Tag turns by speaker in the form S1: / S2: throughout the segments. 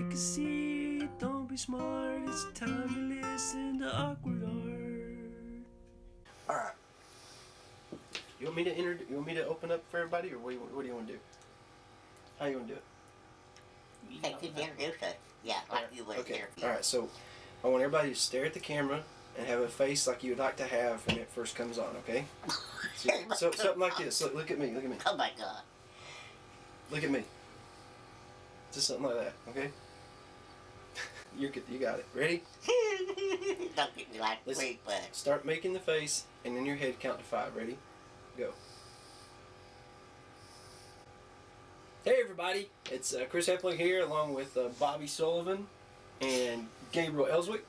S1: Take a seat, don't be smart. It's time to listen to Awkward Art.
S2: Alright. You want me to you want me to open up for everybody, or what do you want to do? How you want to do it?
S3: You can introduce us. Yeah, like you would
S2: Okay.
S3: interview.
S2: Alright, so I want everybody to stare at the camera and have a face like you would like to have when it first comes on, okay? So something like this. Look at me, look at me.
S3: Oh my God.
S2: Look at me. Just something like that, okay? You got it. Ready?
S3: Don't get me like
S2: Let's
S3: weak, but
S2: start making the face, and in your head count to 5. Ready? Go. Hey everybody, it's Chris Hepling here, along with Bobby Sullivan and Gabriel Ellswick.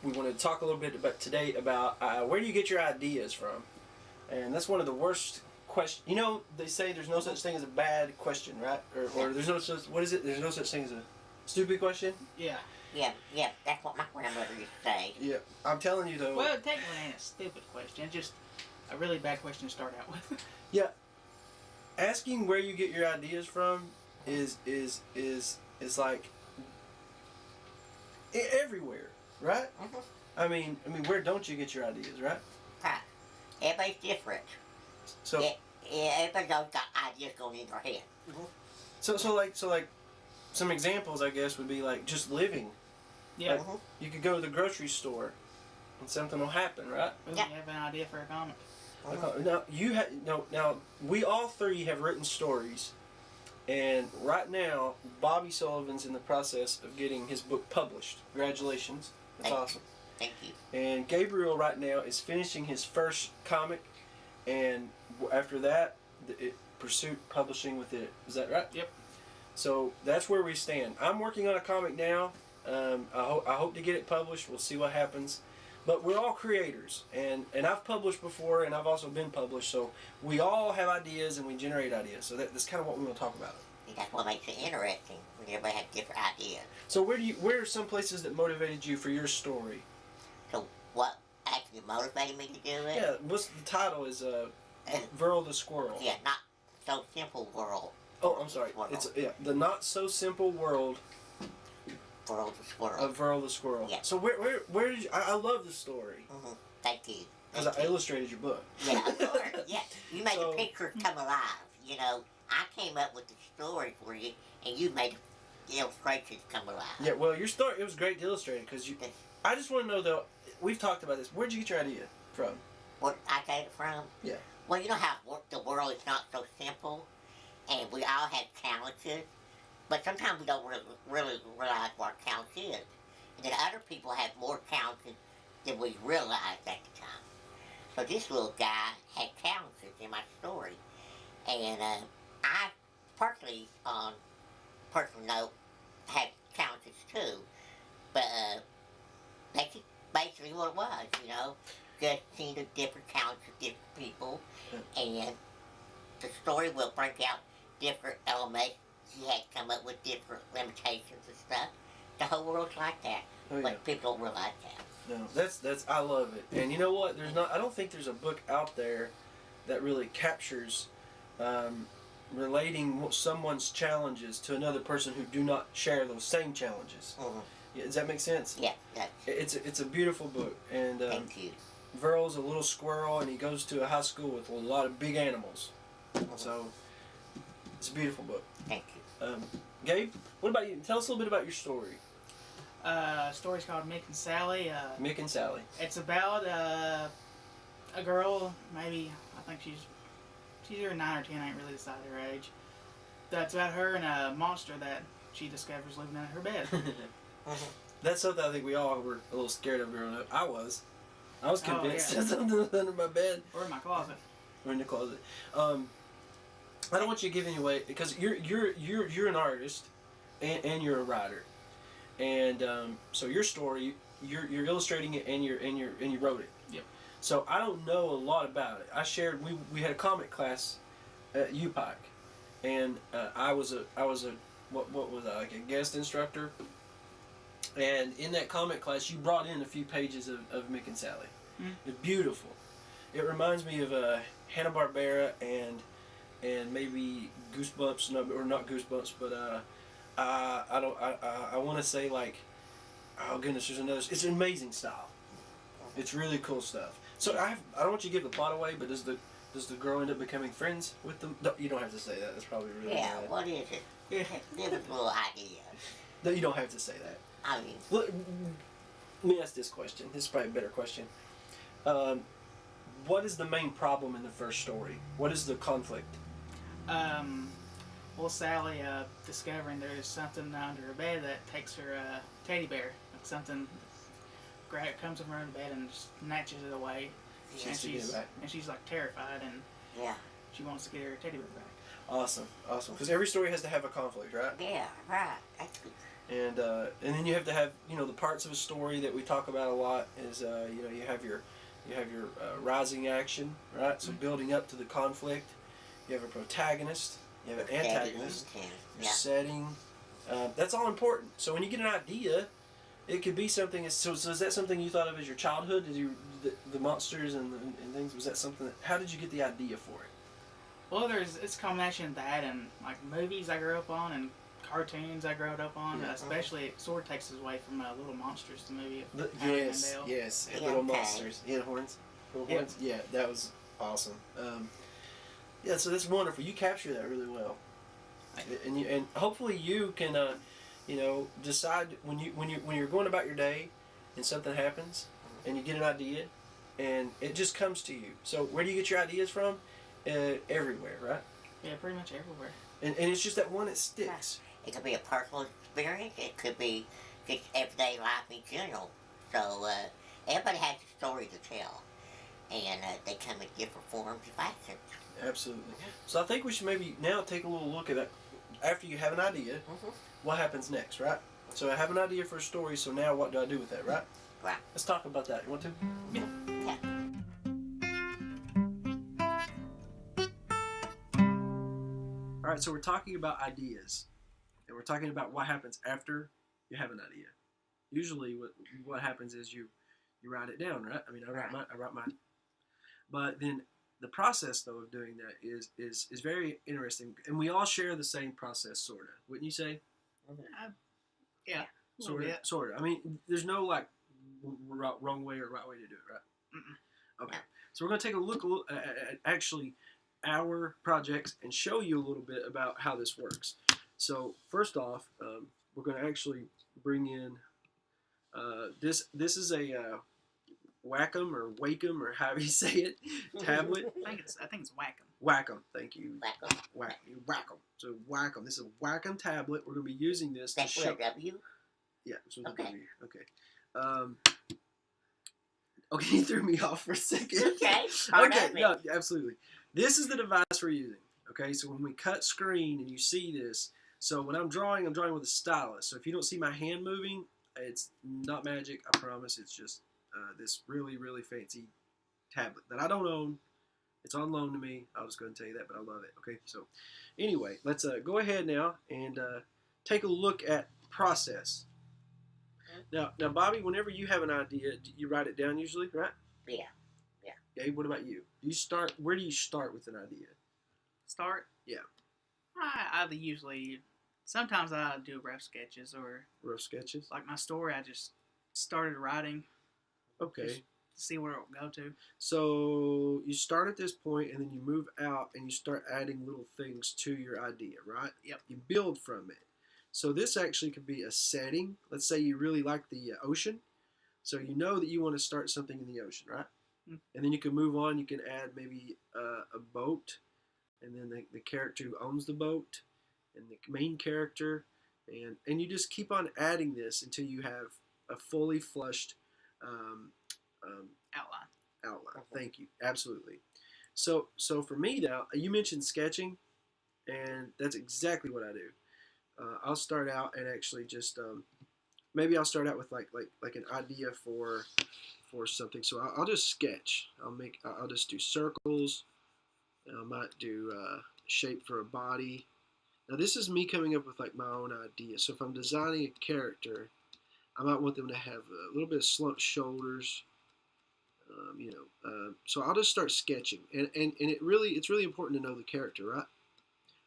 S2: We want to talk a little bit today about where do you get your ideas from, and that's one of the worst questions. You know, they say there's no such thing as a bad question, right? Or there's no such There's no such thing as a stupid question.
S4: Yeah.
S3: yeah, that's what my grandmother used to say.
S2: Yeah, I'm telling you though.
S4: Well, technically it ain't a stupid question. It's just a really bad question to start out with.
S2: Yeah, asking where you get your ideas from is like everywhere, right?
S3: Mm-hmm.
S2: I mean, where don't you get your ideas, right?
S3: Right. Everybody's different.
S2: So,
S3: Everybody's got ideas going in their head.
S2: so like some examples, I guess, would be like just living.
S4: Yeah.
S2: Like, you could go to the grocery store, and something will happen, right?
S4: Ooh,
S3: Yeah.
S4: You have an idea for a comic.
S2: Now we all three have written stories, and right now Bobby Sullivan's in the process of getting his book published. Congratulations, that's
S3: Thank you.
S2: awesome.
S3: Thank you.
S2: And Gabriel right now is finishing his first comic, and after that, pursue publishing with it. Is that right?
S4: Yep.
S2: So that's where we stand. I'm working on a comic now. I hope to get it published. We'll see what happens. But we're all creators, and I've published before, and I've also been published. So we all have ideas, and we generate ideas. So that's kind of what we want to talk about.
S3: And that's what makes it interesting when everybody has different ideas.
S2: So where are some places that motivated you for your story?
S3: So what actually motivated me to do it?
S2: Yeah, what's the title is Verl the Squirrel.
S3: Yeah, not so simple world.
S2: Oh, I'm sorry.
S3: Squirrel.
S2: It's the not so simple world
S3: World of squirrel.
S2: of Verl the Squirrel.
S3: Yeah.
S2: So where did you? I love the story
S3: Thank you.
S2: because
S3: Thank
S2: I
S3: you.
S2: illustrated your book.
S3: Yeah, of course. Yeah, you made
S2: So-
S3: the pictures come alive. You know, I came up with the story for you, and you made the illustrations come alive.
S2: Yeah. Well, your story it was great to illustrate because you. I just want to know though. We've talked about this. Where'd you get your idea from?
S3: What I got it from?
S2: Yeah.
S3: Well, you know how the world is not so simple, and we all have challenges, but sometimes we don't really realize what our challenge is. And then other people have more challenges than we realized at the time. So this little guy had challenges in my story, and I personally, on personal note, had challenges too, but that's basically what it was, you know. Just seeing the different challenges of different people, and the story will bring out different elements. He had come up with different limitations and stuff. The whole world's like that,
S2: Oh yeah.
S3: but people don't realize that.
S2: No, that's I love it. And you know what? I don't think there's a book out there that really captures relating someone's challenges to another person who do not share those same challenges. Yeah, does that make sense?
S3: Yeah, that's,
S2: It's a beautiful book, and
S3: thank you.
S2: Verl's a little squirrel, and he goes to a high school with a lot of big animals. So it's a beautiful book.
S3: Thank you.
S2: Gabe, what about you? Tell us a little bit about your story.
S4: Story's called Mick and Sally.
S2: Mick and Sally.
S4: It's about a girl, maybe, I think she's either 9 or 10, I ain't really decided her age. That's about her and a monster that she discovers living in her bed.
S2: That's something I think we all were a little scared of growing up. I was convinced
S4: yeah.
S2: that something was under my bed
S4: Or in my closet.
S2: or in the closet. I don't want you to give any away because you're an artist and you're a writer, and so your story you're illustrating it and you wrote it.
S4: Yep.
S2: So I don't know a lot about it. I shared we had a comic class at UPike, and I was a what was I, like a guest instructor. And in that comic class, you brought in a few pages of Mick and Sally. It's beautiful. It reminds me of Hanna-Barbera and maybe Goosebumps, or not Goosebumps, but I want to say like, oh goodness, there's another. It's an amazing style. It's really cool stuff. So I don't want you to give the plot away, but does the girl end up becoming friends with them? No, you don't have to say that. That's probably really
S3: Yeah,
S2: bad.
S3: what is it? Give us a little idea.
S2: No, you don't have to say that.
S3: I mean,
S2: Let me ask this question. This is probably a better question. What is the main problem in the first story? What is the conflict?
S4: Well, Sally discovering there's something under her bed that takes her teddy bear, like something comes from her bed and just snatches it away,
S2: She
S4: and
S2: has to get it back.
S4: she's like terrified and
S3: yeah,
S4: she wants to get her teddy bear back.
S2: Awesome. Because every story has to have a conflict, right?
S3: yeah, right. That's good.
S2: And then you have to have the parts of a story that we talk about a lot is you have your rising action, right? So building up to the conflict, you have a protagonist, you have an antagonist, your
S3: Yeah.
S2: setting. That's all important. So when you get an idea, it could be something. So is that something you thought of as your childhood? Did you the monsters and things? Was that something? How did you get the idea for it?
S4: Well, it's a combination of that and like movies I grew up on and cartoons I grew up on.
S2: Yeah.
S4: Especially Sword takes us away from Little Monsters, the movie.
S2: Yes,
S4: Dale.
S2: yes,
S3: Yeah,
S2: little
S3: okay.
S2: monsters, horns, little
S4: Yeah.
S2: horns. Yeah, that was awesome. Yeah, so that's wonderful. You capture that really well, and hopefully you can, decide when you're going about your day, and something happens, and you get an idea, and it just comes to you. So where do you get your ideas from? Everywhere, right?
S4: Yeah, pretty much everywhere.
S2: And it's just that one that sticks.
S3: It could be a personal experience. It could be just everyday life in general. So everybody has a story to tell, and they come in different forms of action.
S2: Absolutely. So I think we should maybe now take a little look at it. After you have an idea, what happens next, right? So I have an idea for a story, so now what do I do with that, right?
S3: Right.
S2: Let's talk about that. You want to?
S3: Yeah.
S2: All right, so we're talking about ideas, and we're talking about what happens after you have an idea. Usually what happens is you write it down, right? I mean, I write mine. But then the process, though, of doing that is very interesting, and we all share the same process, sort of. Wouldn't you say?
S4: Yeah.
S2: Sort of.
S4: Yeah.
S2: Sort of. I mean, there's no like wrong way or right way to do it, right?
S4: Mm-mm.
S2: Okay. So we're going to take a look at actually our projects and show you a little bit about how this works. So first off, we're going to actually bring in this. This is a Wacom or Wacom or however you say it tablet.
S4: I think it's Wacom.
S2: Wacom, thank you.
S3: Wacom.
S2: Wacom. So Wacom. This is a Wacom tablet. We're going to be using this to
S3: That's
S2: show.
S3: with a W.
S2: Yeah. So
S3: Okay.
S2: Okay. Okay, you threw me off for a second.
S3: Okay. Hard
S2: Okay,
S3: at me.
S2: no, absolutely. This is the device we're using. Okay, so when we cut screen and you see this, so when I'm drawing with a stylus. So if you don't see my hand moving, it's not magic, I promise. It's just this really, really fancy tablet that I don't own. It's on loan to me. I'll just go ahead and tell you that, but I love it. Okay, so anyway, let's go ahead now and take a look at process. Now, Bobby, whenever you have an idea, you write it down usually, right?
S3: Yeah.
S2: Gabe, what about you? Where do you start with an idea?
S4: Start?
S2: Yeah.
S4: I usually, sometimes I do rough sketches or
S2: Rough sketches?
S4: like my story I just started writing
S2: Okay.
S4: to see where it will go to.
S2: So you start at this point and then you move out and you start adding little things to your idea, right?
S4: Yep.
S2: You build from it. So this actually could be a setting. Let's say you really like the ocean. So you know that you want to start something in the ocean, right? And then you can move on. You can add maybe a boat, and then the character who owns the boat, and the main character, and you just keep on adding this until you have a fully flushed outline. Thank you. Absolutely. So for me now, you mentioned sketching, and that's exactly what I do. I'll start out and actually just maybe I'll start out with like an idea for something. So I'll just sketch. I'll just do circles. I might do shape for a body. Now this is me coming up with like my own idea. So if I'm designing a character, I might want them to have a little bit of slumped shoulders. So I'll just start sketching, and it's really important to know the character, right?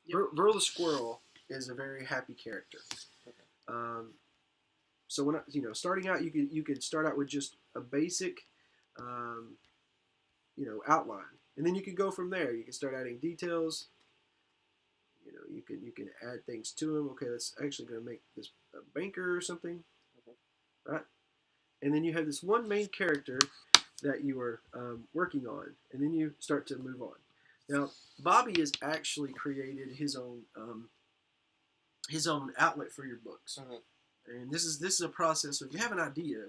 S4: Yep.
S2: Burl the squirrel
S5: is a very happy character. So when starting out, you could start out with just a basic, outline, and then you could go from there. You can start adding details. You can add things to him. Okay, that's actually going to make this a banker or something, right? And then you have this one main character that you are working on, and then you start to move on. Now, Bobby has actually created his own outlet for your books, and this is a process. So if you have an idea,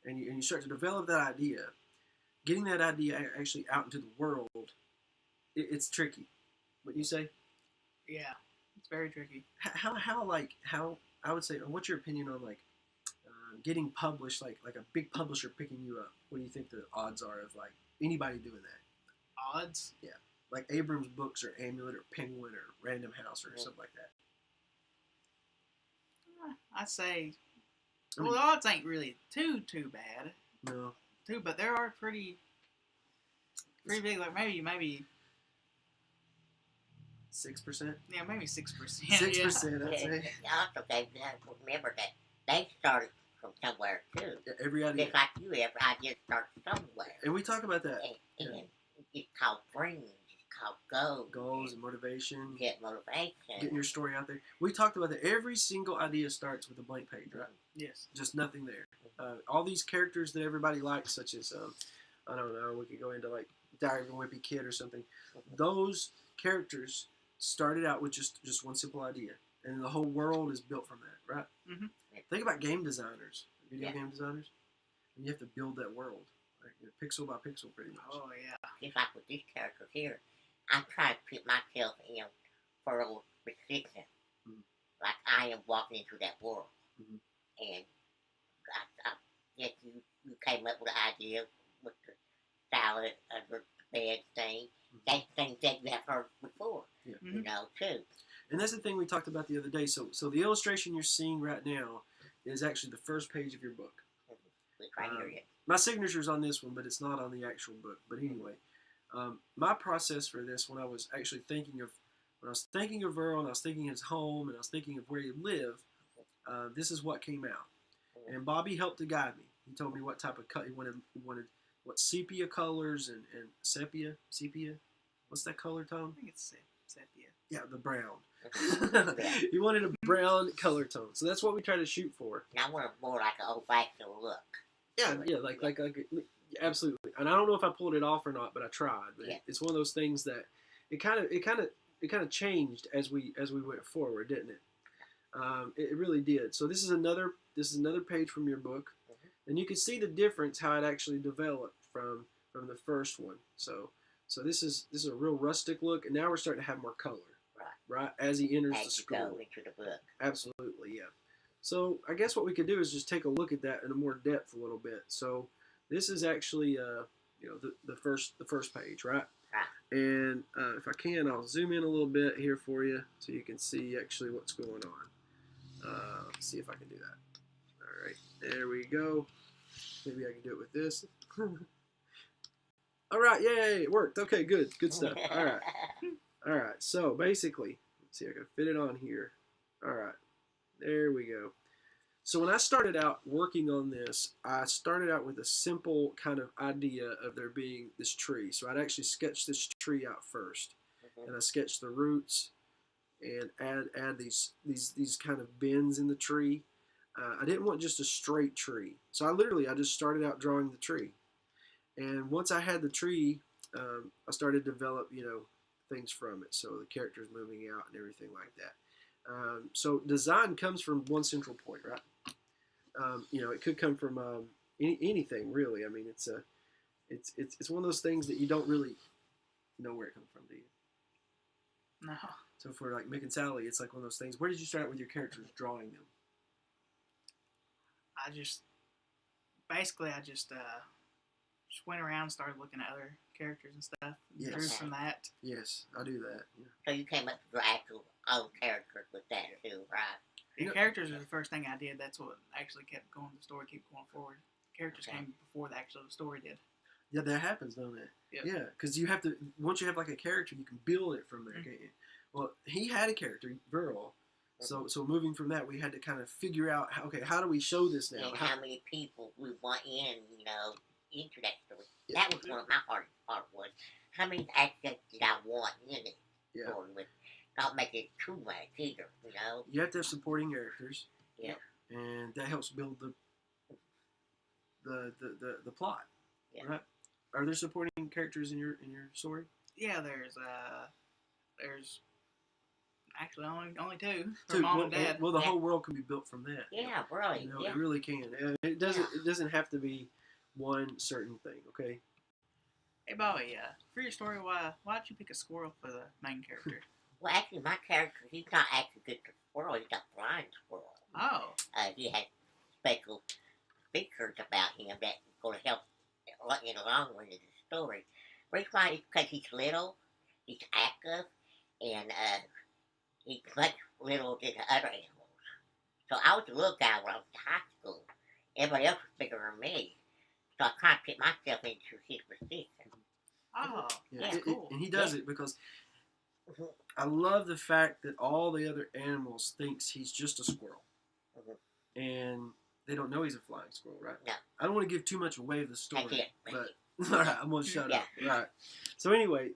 S5: and you start to develop that idea, getting that idea actually out into the world, it's tricky. What you say?
S4: Yeah, it's very tricky.
S5: How I would say, what's your opinion on getting published, like a big publisher picking you up? What do you think the odds are of anybody doing that?
S4: Odds?
S5: Yeah, like Abrams Books or Amulet or Penguin or Random House or something like that.
S4: I'd say, the odds ain't really too bad.
S5: No.
S4: But there are pretty big. Like maybe
S5: 6%.
S4: Yeah, maybe 6%.
S5: 6%. I'd say.
S3: Also, they remember that they started from somewhere too.
S5: Yeah, every idea.
S3: Just like you, every idea starts somewhere.
S5: And we talk about that.
S3: And it's called dreams. It's called
S5: goals and motivation.
S3: Get motivation.
S5: Getting your story out there. We talked about that. Every single idea starts with a blank page, right?
S4: Yes.
S5: Just nothing there. All these characters that everybody likes, such as I don't know, we could go into Diary of a Wimpy Kid or something. Those characters started out with just one simple idea, and the whole world is built from that, right?
S4: Mm-hmm.
S5: Think about game designers, video game designers, and you have to build that world, pixel by pixel, pretty much.
S4: Oh yeah.
S3: Just like with these characters here, I try to put myself in for a restriction, like I am walking into that world, and I guess you came up with an idea with the salad under the bed thing. That's things that you have heard before, too.
S5: And that's the thing we talked about the other day. So the illustration you're seeing right now is actually the first page of your book.
S3: Right here, yeah.
S5: My signature's on this one, but it's not on the actual book. But anyway, my process for this, when I was actually thinking of Earl, and I was thinking of his home, and I was thinking of where he lived, this is what came out. And Bobby helped to guide me. He told me what type of cut he wanted what sepia colors and sepia. What's that color, Tom?
S4: I think it's sepia.
S5: Yeah, the brown. He wanted a brown color tone, so that's what we try to shoot for.
S3: And I want more like an old-fashioned look.
S5: Yeah, like absolutely. And I don't know if I pulled it off or not, but I tried. But it's one of those things that it kind of changed as we went forward, didn't it? It really did. So this is another page from your book, and you can see the difference how it actually developed from the first one. So this is a real rustic look, and now we're starting to have more color. Right, as he enters the school.
S3: Go into the book.
S5: Absolutely, yeah. So I guess what we could do is just take a look at that in a more depth a little bit. So this is actually the first page, right? And if I can, I'll zoom in a little bit here for you so you can see actually what's going on. Let's see if I can do that. All right, there we go. Maybe I can do it with this. All right, yay, it worked. Okay, good stuff. All right. All right, so basically, let's see, I can fit it on here. All right, there we go. So when I started out working on this, I started out with a simple kind of idea of there being this tree. So I'd actually sketch this tree out first, and I sketched the roots and add these kind of bends in the tree. I didn't want just a straight tree, so I just started out drawing the tree, and once I had the tree, I started to develop things from it, so the characters moving out and everything like that. So design comes from one central point, right? It could come from anything really. I mean, it's one of those things that you don't really know where it comes from, do you?
S4: No.
S5: So for like Mick and Sally, it's like one of those things. Where did you start out with your characters drawing them?
S4: I just went around and started looking at other characters and stuff.
S5: Yes.
S4: Drew from that.
S5: Yes, I do that. Yeah.
S3: So you came up with your actual own characters with that too, right?
S4: The characters are the first thing I did. That's what actually kept going. The story kept going forward. Characters came before the actual story did.
S5: Yeah, that happens, don't it?
S4: Yep.
S5: Yeah, because you have to. Once you have like a character, you can build it from there, can't you? well, he had a character, Virl. So moving from that, we had to kind of figure out, how do we show this now?
S3: And how many people we want into that story. That was one of my hardest part was how many aspects did I want in it story with not make it too much either,
S5: You have to have supporting characters.
S3: Yeah.
S5: And that helps build the plot.
S3: Yeah.
S5: Right? Are there supporting characters in your story?
S4: Yeah, there's actually only two. Her
S5: Two.
S4: mom
S5: Well,
S4: and dad.
S5: well, the whole world can be built from that.
S3: Yeah, really.
S5: It really can. And it doesn't have to be one certain thing. Okay.
S4: Hey, Bobby, for your story, why'd you pick a squirrel for the main character?
S3: Well, actually, my character, he's not actually just a squirrel. He's a flying squirrel.
S4: Oh.
S3: He has special features about him that's going to help in the long run of the story. Reason why is because he's little, he's active, and he's much littler than the other animals. So I was a little guy when I was in high school. Everybody else was bigger than me. So I kind of put myself into his position.
S4: Oh.
S5: Yeah,
S3: Yeah,
S4: cool.
S5: and he does it because I love the fact that all the other animals thinks he's just a squirrel, and they don't know he's a flying squirrel, right?
S3: No.
S5: I don't want to give too much away of the story,
S3: That's it.
S5: but all right, I'm gonna shut up.
S3: Yeah.
S5: All right. So anyway,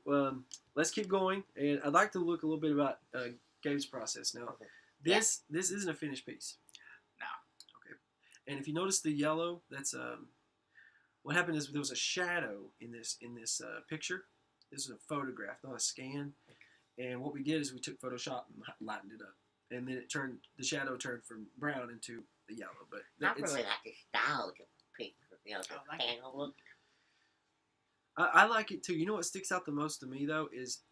S5: let's keep going, and I'd like to look a little bit about Gabe's process now.
S3: Okay.
S5: This isn't a finished piece.
S4: No.
S5: Okay. And if you notice the yellow, that's what happened is there was a shadow in this picture. This is a photograph, not a scan. And what we did is we took Photoshop and lightened it up, and then the shadow turned from brown into the yellow. But
S3: I really like the style of the picture, the
S4: I like
S3: panel look.
S5: I like it too. You know what sticks out the most to me though is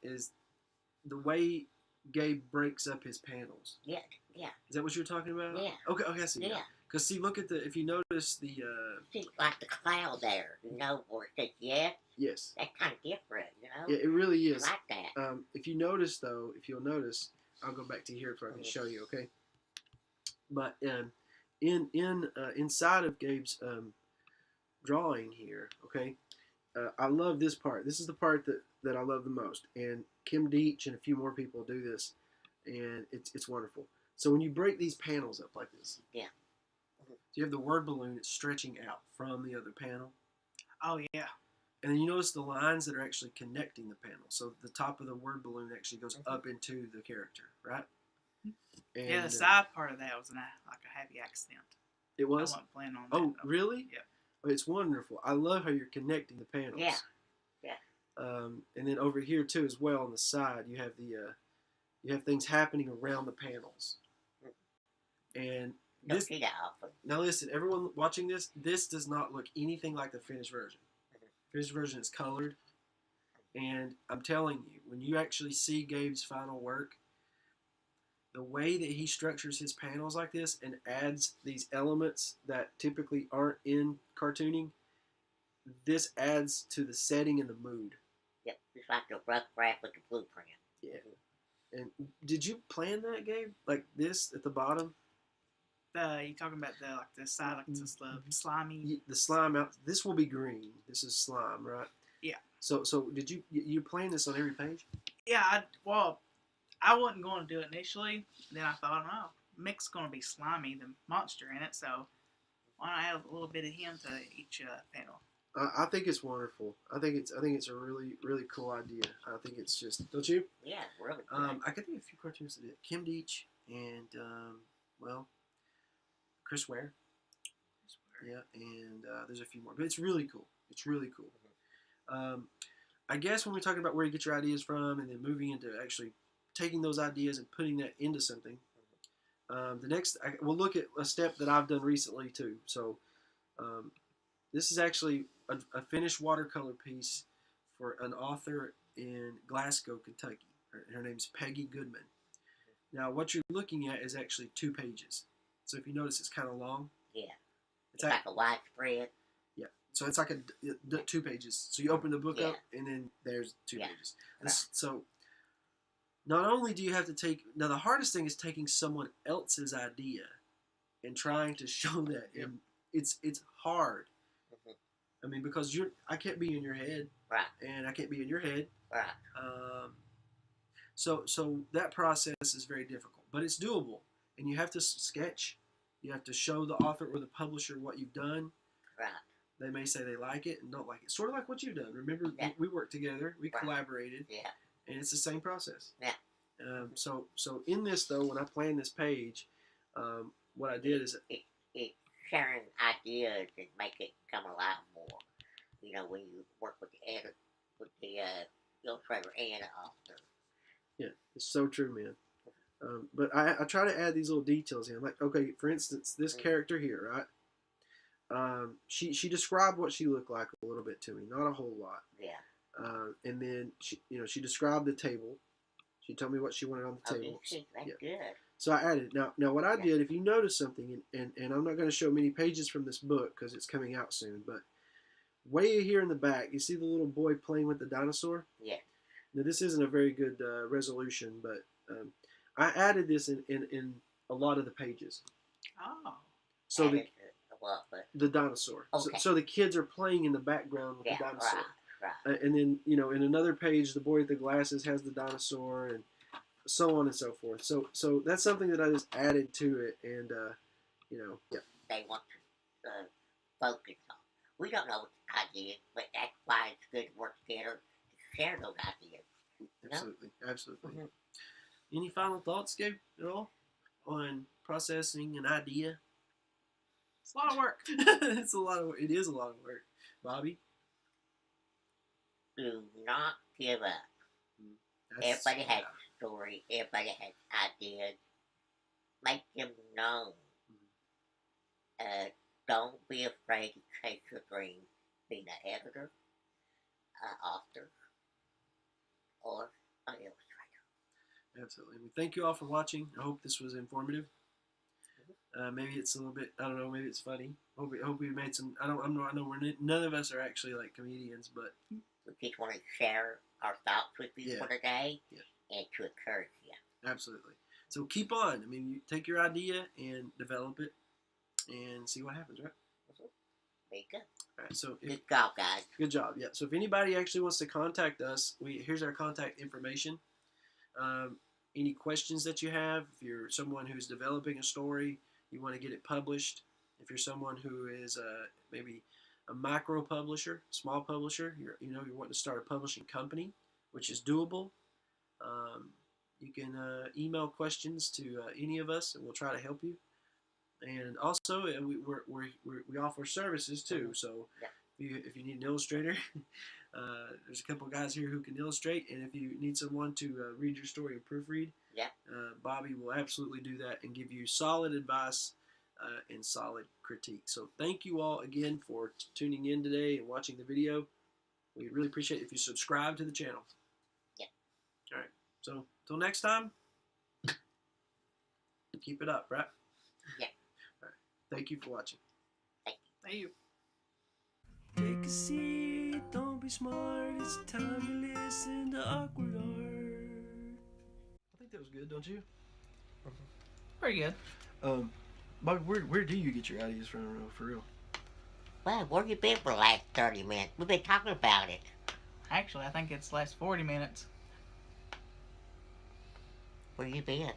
S5: the way Gabe breaks up his panels.
S3: Yeah.
S5: Is that what you're talking about?
S3: Yeah.
S5: Okay, I see.
S3: Yeah.
S5: Because see, look at if you notice the
S3: See, like the cloud there, where it says yes,
S5: yes,
S3: that's kind of different,
S5: yeah, it really is.
S3: I like that.
S5: If you'll notice, I'll go back to here so I can show you. Okay. But inside of Gabe's drawing here, okay, I love this part. This is the part that I love the most. And Kim Deitch and a few more people do this, and it's wonderful. So when you break these panels up like this, you have the word balloon. It's stretching out from the other panel.
S4: Oh, yeah.
S5: And then you notice the lines that are actually connecting the panel. So the top of the word balloon actually goes up into the character, right? And,
S4: Yeah, the side part of that was like a happy accident.
S5: It
S4: I
S5: was?
S4: wasn't planning on that.
S5: Oh, really?
S4: Yeah.
S5: Oh, it's wonderful. I love how you're connecting the panels.
S3: Yeah.
S5: And then over here too, as well on the side, you have you have things happening around the panels. And
S3: Don't
S5: this,
S3: see that often.
S5: now listen, everyone watching this does not look anything like the finished version. Finished version is colored, and I'm telling you, when you actually see Gabe's final work, the way that he structures his panels like this and adds these elements that typically aren't in cartooning, this adds to the setting and the mood.
S3: Yep, it's like the rough draft with the blueprint.
S5: Yeah. And did you plan that, Gabe? Like this at the bottom?
S4: You talking about the side, like just the slimy?
S5: The slime out. This will be green. This is slime, right?
S4: Yeah.
S5: So did you plan this on every page?
S4: Yeah, I wasn't going to do it initially. Then I thought, oh, Mick's going to be slimy, the monster in it, so why not add a little bit of him to each panel?
S5: I think it's wonderful. I think it's a really, really cool idea. I think it's just, don't you?
S3: Yeah, really good.
S5: I could think of a few cartoons that did. Kim Deitch and Chris Ware. Yeah, and there's a few more, but it's really cool. It's really cool. I guess when we're talking about where you get your ideas from, and then moving into actually taking those ideas and putting that into something, the next we'll look at a step that I've done recently too. So this is actually a finished watercolor piece for an author in Glasgow, Kentucky. Her name's Peggy Goodman. Now, what you're looking at is actually 2 pages. So if you notice, it's kind of long.
S3: Yeah.
S5: It's
S3: It's like a widespread.
S5: Yeah. So it's like 2 pages. So you open the book up,
S3: Yeah.
S5: and then there's 2
S3: Yeah.
S5: pages. So not only do you have to take, now the hardest thing is taking someone else's idea and trying to show that.
S4: Yep.
S5: And it's hard.
S3: Mhm.
S5: I mean, because I can't be in your head,
S3: Right.
S5: and I can't be in your head.
S3: Right.
S5: So that process is very difficult, but it's doable. And you have to sketch. You have to show the author or the publisher what you've done.
S3: Right.
S5: They may say they like it and don't like it. Sort of like what you've done. Remember,
S3: Yeah.
S5: we worked together. We
S3: Right.
S5: collaborated.
S3: Yeah.
S5: And it's the same process.
S3: Yeah.
S5: So in this, though, when I planned this page, what I did is...
S3: It's sharing ideas and make it come alive more. You know, when you work with the editor, with the illustrator and the author.
S5: Yeah, it's so true, man. But I try to add these little details in. Like, okay, for instance, this character here, right? She described what she looked like a little bit to me, not a whole lot.
S3: Yeah.
S5: And then she described the table. She told me what she wanted on the table.
S3: That's
S5: Yeah.
S3: good.
S5: So I added. Now what I
S3: Yeah.
S5: did, if you notice something, and I'm not going to show many pages from this book because it's coming out soon, but way here in the back, you see the little boy playing with the dinosaur?
S3: Yeah.
S5: Now this isn't a very good resolution, but I added this in a lot of the pages.
S4: Oh.
S5: So
S3: And it's, what, but,
S5: the dinosaur.
S3: Okay.
S5: So the kids are playing in the background with
S3: yeah,
S5: the dinosaur.
S3: right.
S5: And then, in another page, the boy with the glasses has the dinosaur, and so on and so forth. So that's something that I just added to it, and, yeah.
S3: They want to focus on. We don't know what the idea is, but that's why it's good to work together to share those ideas.
S5: Absolutely.
S3: Mhm.
S5: Any final thoughts, Gabe, at all, on processing an idea?
S4: It's a lot of work.
S5: It's a lot of work. It is a lot of work. Bobby?
S3: Do not give up. Everybody has a story. Everybody has ideas. Make them known. Don't be afraid to chase your dreams. Being an editor, an author, or an illustrator.
S5: Absolutely. We thank you all for watching. I hope this was informative. Maybe it's a little bit, I don't know, maybe it's funny. Hope we made some, I know none of us are actually like comedians, but
S3: We just want to share our thoughts with you
S5: Yeah.
S3: for today
S5: Yeah.
S3: and to encourage you.
S5: absolutely. So keep on. I mean, you take your idea and develop it and see what happens, right?
S3: There you go.
S5: All right, so
S3: Good job, guys.
S5: good job. Yeah. So if anybody actually wants to contact us, here's our contact information. Any questions that you have, if you're someone who's developing a story, you want to get it published. If you're someone who is maybe a micro publisher, small publisher, you're wanting to start a publishing company, which is doable. You can email questions to any of us, and we'll try to help you. And also, we offer services too. So
S3: Yeah.
S5: if you need an illustrator, there's a couple of guys here who can illustrate. And if you need someone to read your story and proofread,
S3: Yeah.
S5: Bobby will absolutely do that and give you solid advice and solid critique. So thank you all again for tuning in today and watching the video. We really appreciate it if you subscribe to the channel.
S3: Yeah.
S5: All right. So until next time, keep it up, right?
S3: Yeah.
S5: All right. Thank you for watching.
S4: Thank you.
S1: Take a seat, don't be smart. It's time to listen to Awkward Art.
S5: I think that was good, don't you?
S4: Pretty good.
S5: Bobby, where do you get your ideas from, for real?
S3: Well, where you been for the last 30 minutes? We've been talking about it.
S4: Actually, I think it's last 40 minutes.
S3: Where you been?